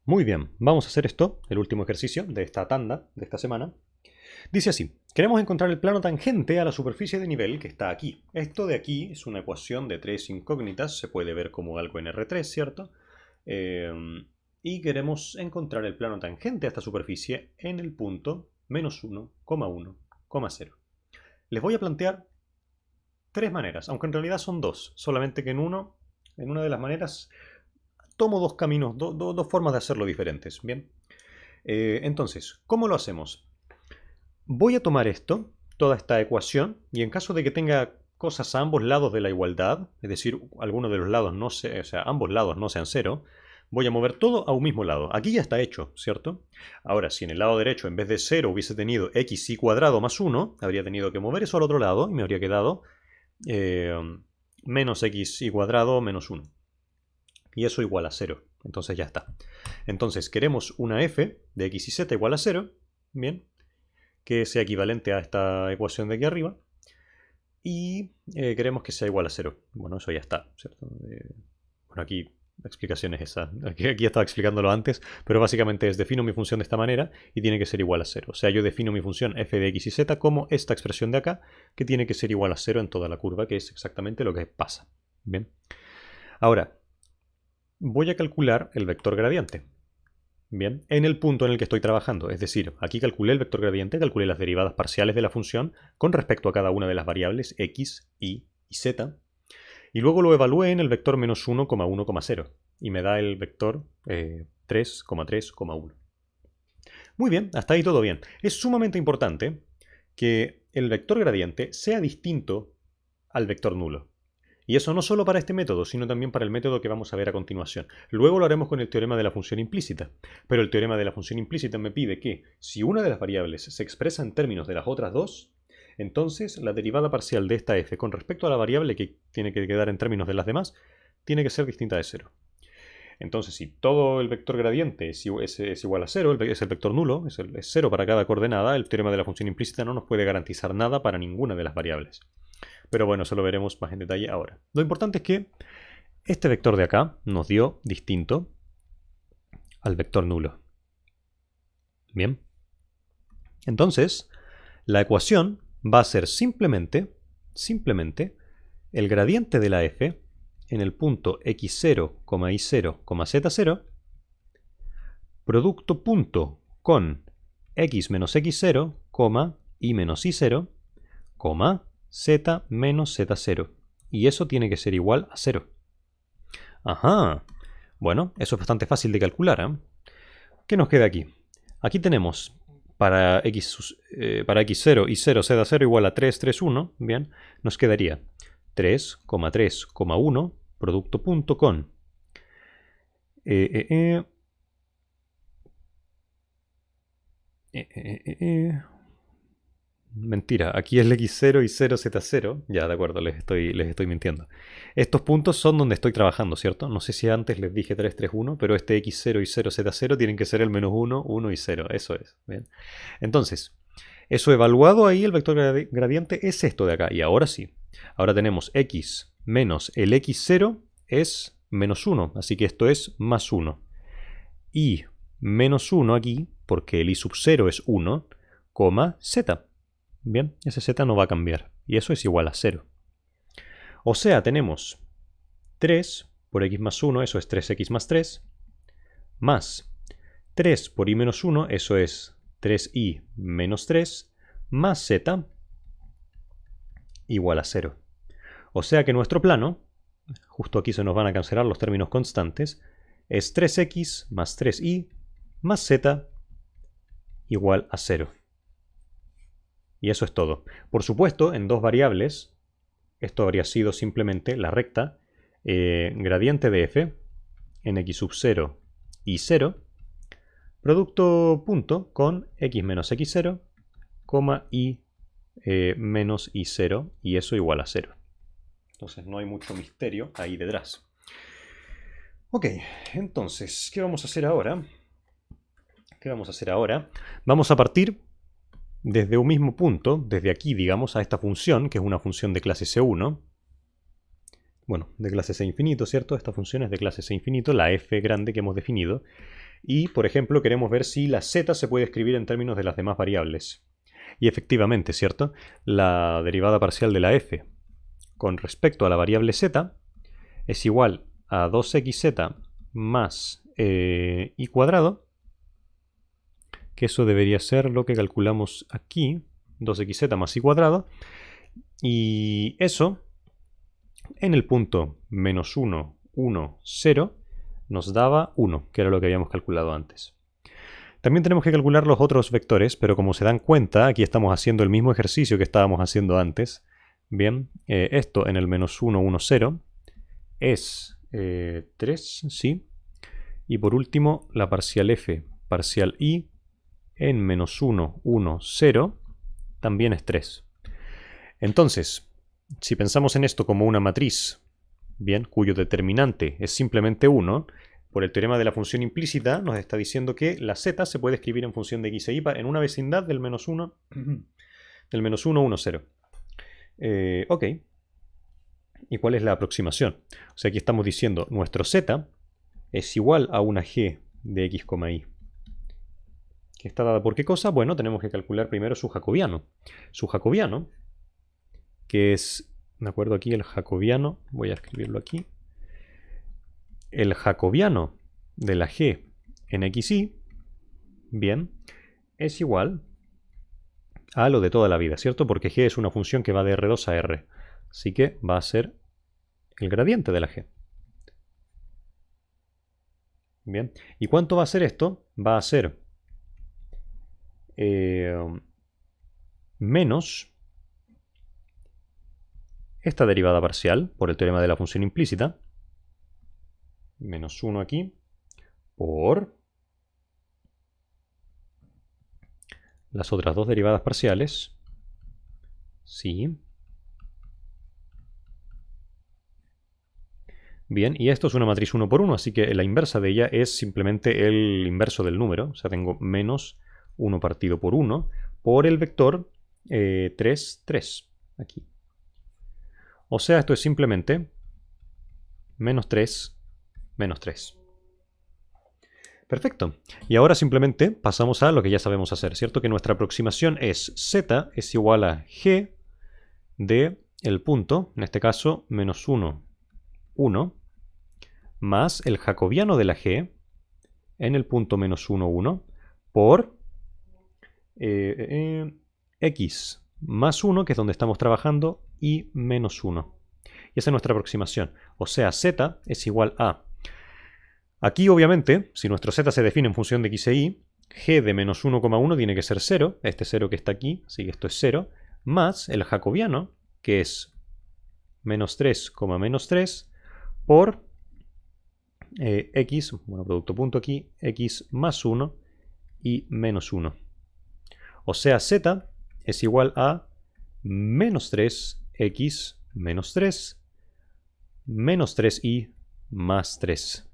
Muy bien, vamos a hacer esto, el último ejercicio de esta tanda, de esta semana. Dice así, queremos encontrar el plano tangente a la superficie de nivel que está aquí. Esto de aquí es una ecuación de tres incógnitas, se puede ver como algo en R3, ¿cierto? Y queremos encontrar el plano tangente a esta superficie en el punto menos 1,1,0. Les voy a plantear tres maneras, aunque en realidad son dos, solamente que en una de las maneras tomo dos caminos, dos formas de hacerlo diferentes. Bien, entonces, ¿cómo lo hacemos? Voy a tomar esto, toda esta ecuación, y en caso de que tenga cosas a ambos lados de la igualdad, es decir, alguno de los lados no sea, o sea, ambos lados no sean cero, voy a mover todo a un mismo lado. Aquí ya está hecho, ¿cierto? Ahora, si en el lado derecho en vez de 0 hubiese tenido xy cuadrado más 1, habría tenido que mover eso al otro lado y me habría quedado eh, menos xy cuadrado menos 1. Y eso igual a 0. Entonces ya está. Entonces queremos una f de x y z igual a 0. Bien. Que sea equivalente a esta ecuación de aquí arriba. Y queremos que sea igual a 0. Bueno, eso ya está, ¿cierto? Bueno, aquí la explicación es esa. Aquí estaba explicándolo antes, pero básicamente es defino mi función de esta manera y tiene que ser igual a 0. O sea, yo defino mi función f de x y z como esta expresión de acá, que tiene que ser igual a 0 en toda la curva, que es exactamente lo que pasa. Bien. Ahora, voy a calcular el vector gradiente. Bien, en el punto en el que estoy trabajando. Es decir, aquí calculé el vector gradiente, calculé las derivadas parciales de la función con respecto a cada una de las variables x, y z. Y luego lo evalué en el vector menos 1,1,0. Y me da el vector 3,3,1. Muy bien, hasta ahí todo bien. Es sumamente importante que el vector gradiente sea distinto al vector nulo. Y eso no solo para este método, sino también para el método que vamos a ver a continuación. Luego lo haremos con el teorema de la función implícita. Pero el teorema de la función implícita me pide que, si una de las variables se expresa en términos de las otras dos, entonces la derivada parcial de esta f con respecto a la variable que tiene que quedar en términos de las demás, tiene que ser distinta de 0. Entonces, si todo el vector gradiente es igual a 0, es el vector nulo, es 0 para cada coordenada, el teorema de la función implícita no nos puede garantizar nada para ninguna de las variables. Pero bueno, eso lo veremos más en detalle ahora. Lo importante es que este vector de acá nos dio distinto al vector nulo. Bien. Entonces, la ecuación va a ser simplemente el gradiente de la f en el punto x0, y0, z0, producto punto con x menos x0, y menos y0, z menos z0. Y eso tiene que ser igual a 0. Ajá. Bueno, eso es bastante fácil de calcular, ¿eh? ¿Qué nos queda aquí? Aquí tenemos para x0 y 0 z0 igual a 3, 3, 1. Bien, nos quedaría 3,3,1 producto punto con mentira, aquí es el x0 y 0z0. Ya, de acuerdo, les estoy mintiendo. Estos puntos son donde estoy trabajando, ¿cierto? No sé si antes les dije 3, 3, 1, pero este x0 y 0z0 tienen que ser el menos 1, 1 y 0. Eso es. Bien. Entonces, eso evaluado ahí, el vector gradiente es esto de acá. Y ahora sí. Ahora tenemos x menos el x0 es menos 1. Así que esto es más 1. Y menos 1 aquí, porque el i sub 0 es 1, z. Bien, ese z no va a cambiar. Y eso es igual a 0. O sea, tenemos 3 por x más 1, eso es 3x más 3, más 3 por y menos 1, eso es 3y menos 3, más z igual a 0. O sea que nuestro plano, justo aquí se nos van a cancelar los términos constantes, es 3x más 3y más z igual a 0. Y eso es todo. Por supuesto, en dos variables, esto habría sido simplemente la recta gradiente de f en x sub 0 y 0, producto punto con x menos x0, y menos y0, y eso igual a 0. Entonces no hay mucho misterio ahí detrás. Ok, entonces, ¿qué vamos a hacer ahora? Vamos a partir desde un mismo punto, desde aquí, digamos, a esta función, que es una función de clase C1. bueno, de clase C infinito, ¿cierto? Esta función es de clase C infinito, la f grande que hemos definido. Y, por ejemplo, queremos ver si la z se puede escribir en términos de las demás variables. Y efectivamente, ¿cierto? La derivada parcial de la f con respecto a la variable z es igual a 2xz más y cuadrado, que eso debería ser lo que calculamos aquí, 2xz más y cuadrado, y eso en el punto menos 1, 1, 0 nos daba 1, que era lo que habíamos calculado antes. También tenemos que calcular los otros vectores, pero como se dan cuenta, aquí estamos haciendo el mismo ejercicio que estábamos haciendo antes. Bien, esto en el menos 1, 1, 0 es 3, ¿sí? Y por último, la parcial f, parcial i, en menos 1, 1, 0, también es 3. Entonces, si pensamos en esto como una matriz, bien, cuyo determinante es simplemente 1, por el teorema de la función implícita nos está diciendo que la z se puede escribir en función de x e y en una vecindad del menos 1, del menos 1, 1, 0. Ok. ¿Y cuál es la aproximación? O sea, aquí estamos diciendo nuestro z es igual a una g de x, y. ¿Que está dada por qué cosa? Bueno, tenemos que calcular primero su jacobiano. Su jacobiano, que es, de acuerdo aquí, el jacobiano, voy a escribirlo aquí. El jacobiano de la g en xy, bien, es igual a lo de toda la vida, ¿cierto? Porque g es una función que va de R2 a R. Así que va a ser el gradiente de la g. Bien. ¿Y cuánto va a ser esto? Va a ser menos esta derivada parcial por el teorema de la función implícita. Menos 1 aquí por las otras dos derivadas parciales. Sí. Bien, y esto es una matriz 1 por 1, así que la inversa de ella es simplemente el inverso del número. O sea, tengo menos 1 partido por 1 por el vector 3, 3, aquí. O sea, esto es simplemente menos 3, menos 3. Perfecto. Y ahora simplemente pasamos a lo que ya sabemos hacer, ¿cierto? Que nuestra aproximación es z es igual a g de el punto, en este caso, menos 1, 1, más el jacobiano de la g en el punto menos 1, 1, por x más 1, que es donde estamos trabajando, y menos 1. Y esa es nuestra aproximación. O sea, z es igual a... Aquí, obviamente, si nuestro z se define en función de x e y, g de menos 1,1 tiene que ser 0, este 0 que está aquí, así que esto es 0, más el jacobiano, que es menos 3, menos 3, por x, bueno, producto punto aquí, x más 1 y menos 1. O sea, z es igual a menos 3x menos 3, menos 3y más 3.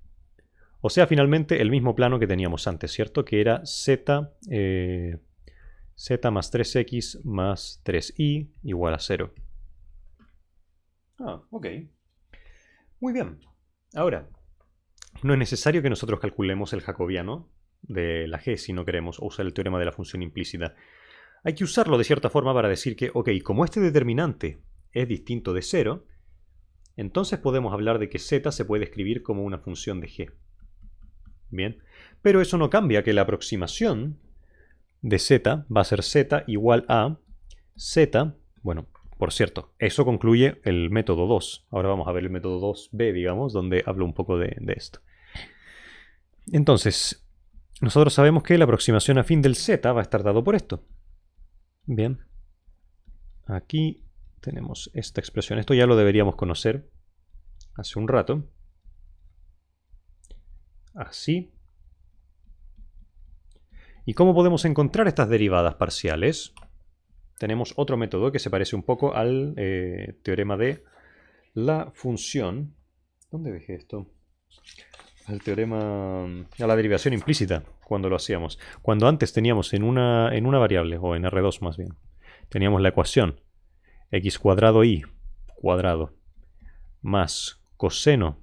O sea, finalmente el mismo plano que teníamos antes, ¿cierto? Que era z, z más 3x más 3y igual a 0. Ah, ok. Muy bien. Ahora, no es necesario que nosotros calculemos el jacobiano de la g si no queremos usar el teorema de la función implícita. Hay que usarlo de cierta forma para decir que, ok, como este determinante es distinto de 0, entonces podemos hablar de que z se puede escribir como una función de g. Bien, pero eso no cambia que la aproximación de z va a ser z igual a z, bueno, por cierto, eso concluye el método 2. Ahora vamos a ver el método 2b, digamos, donde hablo un poco de esto. Entonces, nosotros sabemos que la aproximación afín del z va a estar dado por esto. Bien, aquí tenemos esta expresión. Esto ya lo deberíamos conocer hace un rato. Así. ¿Y cómo podemos encontrar estas derivadas parciales? Tenemos otro método que se parece un poco al teorema de la función. ¿Dónde dejé esto? Al teorema, a la derivación implícita, cuando lo hacíamos. Cuando antes teníamos en una variable, o en R2 más bien, teníamos la ecuación x cuadrado y cuadrado más coseno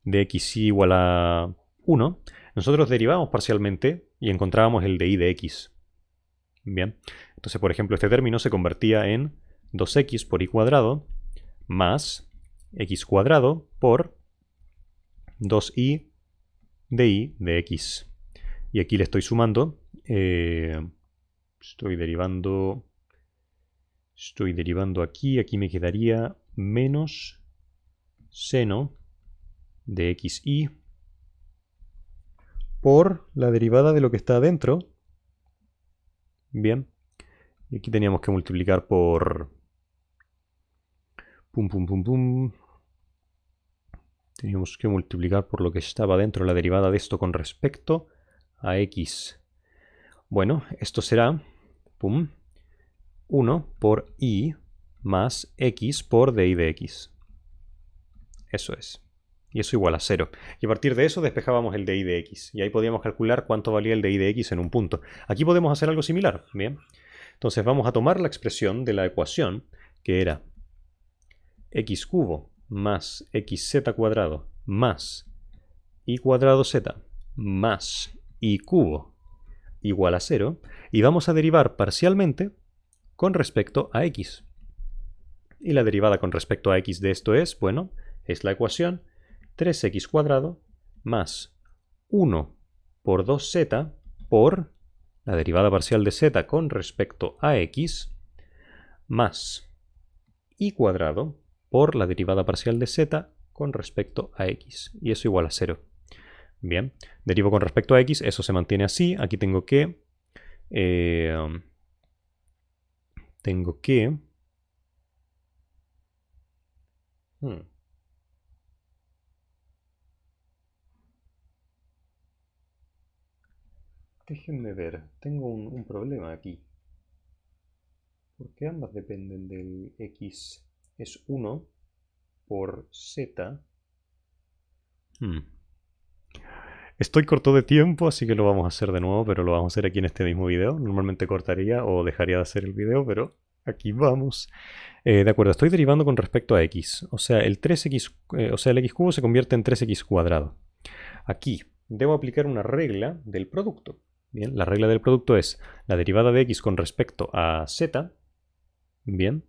de x igual a 1, nosotros derivamos parcialmente y encontrábamos el de y de x. Bien, entonces por ejemplo este término se convertía en 2x por y cuadrado más x cuadrado por 2y de x. Y aquí le estoy sumando, estoy derivando aquí me quedaría menos seno de xy por la derivada de lo que está adentro. Bien, y aquí teníamos que multiplicar por teníamos que multiplicar por lo que estaba dentro, la derivada de esto con respecto a x. Bueno, esto será 1 por y más x por dy de x. Eso es. Y eso igual a 0. Y a partir de eso despejábamos el dy de x. Y ahí podíamos calcular cuánto valía el dy de x en un punto. Aquí podemos hacer algo similar. Bien. Entonces vamos a tomar la expresión de la ecuación que era x cubo más xz cuadrado más y cuadrado z más y cubo igual a 0. Y vamos a derivar parcialmente con respecto a x. Y la derivada con respecto a x de esto es, bueno, es la ecuación 3x cuadrado más 1 por 2z por la derivada parcial de z con respecto a x más y cuadrado por la derivada parcial de z con respecto a x. Y eso igual a 0. Bien, derivo con respecto a x, eso se mantiene así. Aquí tengo que... Déjenme ver, tengo un problema aquí. Porque ambas dependen del x. Es 1 por z. Estoy corto de tiempo, así que lo vamos a hacer de nuevo, pero lo vamos a hacer aquí en este mismo video. Normalmente cortaría o dejaría de hacer el video, pero aquí vamos. De acuerdo, estoy derivando con respecto a x. O sea, el 3x, el x cubo se convierte en 3x cuadrado. Aquí debo aplicar una regla del producto. Bien, la regla del producto es la derivada de x con respecto a z. Bien,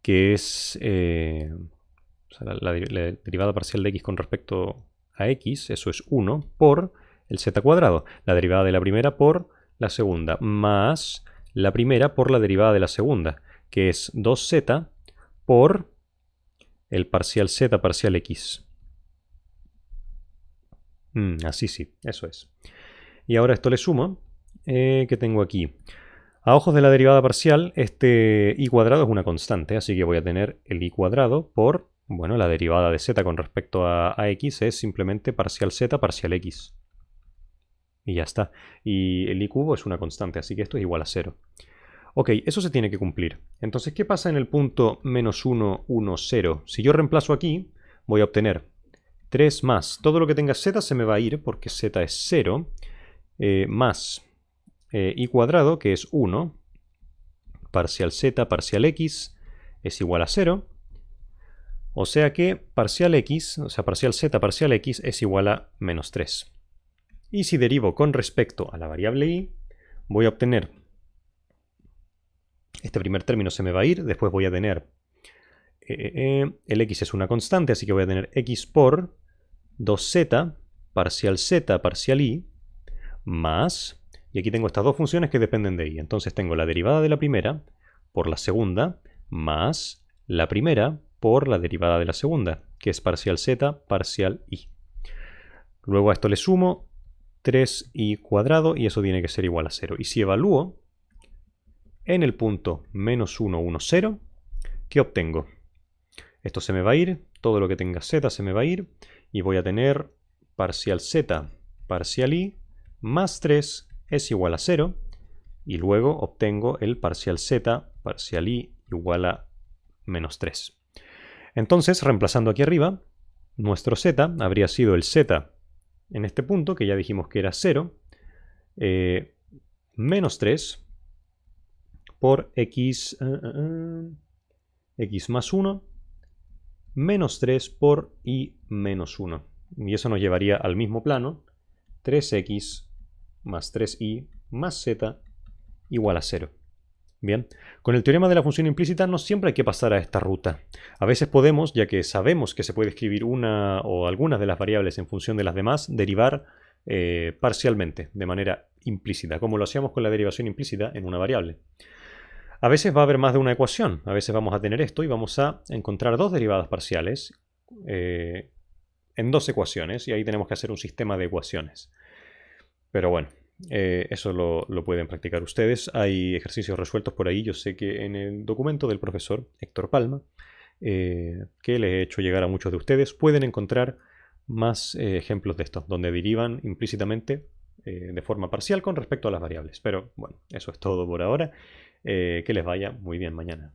que es la derivada parcial de x con respecto a x, eso es 1, por el z cuadrado. La derivada de la primera por la segunda, más la primera por la derivada de la segunda, que es 2z por el parcial z parcial x. Así sí, eso es. Y ahora esto le sumo, que tengo aquí. A ojos de la derivada parcial, este y cuadrado es una constante, así que voy a tener el y cuadrado por, bueno, la derivada de z con respecto a x es simplemente parcial z parcial x. Y ya está. Y el y cubo es una constante, así que esto es igual a 0. Ok, eso se tiene que cumplir. Entonces, ¿qué pasa en el punto menos 1, 1, 0? Si yo reemplazo aquí, voy a obtener 3 más. Todo lo que tenga z se me va a ir, porque z es 0, más y cuadrado, que es 1, parcial z, parcial x, es igual a 0. O sea que parcial x, o sea, parcial z, parcial x, es igual a menos 3. Y si derivo con respecto a la variable y, voy a obtener... Este primer término se me va a ir, después voy a tener... el x es una constante, así que voy a tener x por 2z, parcial y, más... Y aquí tengo estas dos funciones que dependen de y. Entonces tengo la derivada de la primera por la segunda, más la primera por la derivada de la segunda, que es parcial z, parcial y. Luego a esto le sumo 3y cuadrado y eso tiene que ser igual a 0. Y si evalúo en el punto menos 1, 1, 0, ¿qué obtengo? Esto se me va a ir, todo lo que tenga z se me va a ir, y voy a tener parcial z, parcial y, más 3 es igual a 0, y luego obtengo el parcial z, parcial y, igual a menos 3. Entonces, reemplazando aquí arriba, nuestro z habría sido el z en este punto, que ya dijimos que era 0, menos 3 por x, x más 1, menos 3 por y menos 1. Y eso nos llevaría al mismo plano, 3x más 3y más z igual a 0. Bien, con el teorema de la función implícita no siempre hay que pasar a esta ruta. A veces podemos, ya que sabemos que se puede escribir una o algunas de las variables en función de las demás, derivar parcialmente, de manera implícita, como lo hacíamos con la derivación implícita en una variable. A veces va a haber más de una ecuación, a veces vamos a tener esto y vamos a encontrar dos derivadas parciales en dos ecuaciones, y ahí tenemos que hacer un sistema de ecuaciones. Pero bueno, eso lo pueden practicar ustedes. Hay ejercicios resueltos por ahí. Yo sé que en el documento del profesor Héctor Palma, que le he hecho llegar a muchos de ustedes, pueden encontrar más ejemplos de estos, donde derivan implícitamente de forma parcial con respecto a las variables. Pero bueno, eso es todo por ahora. Que les vaya muy bien mañana.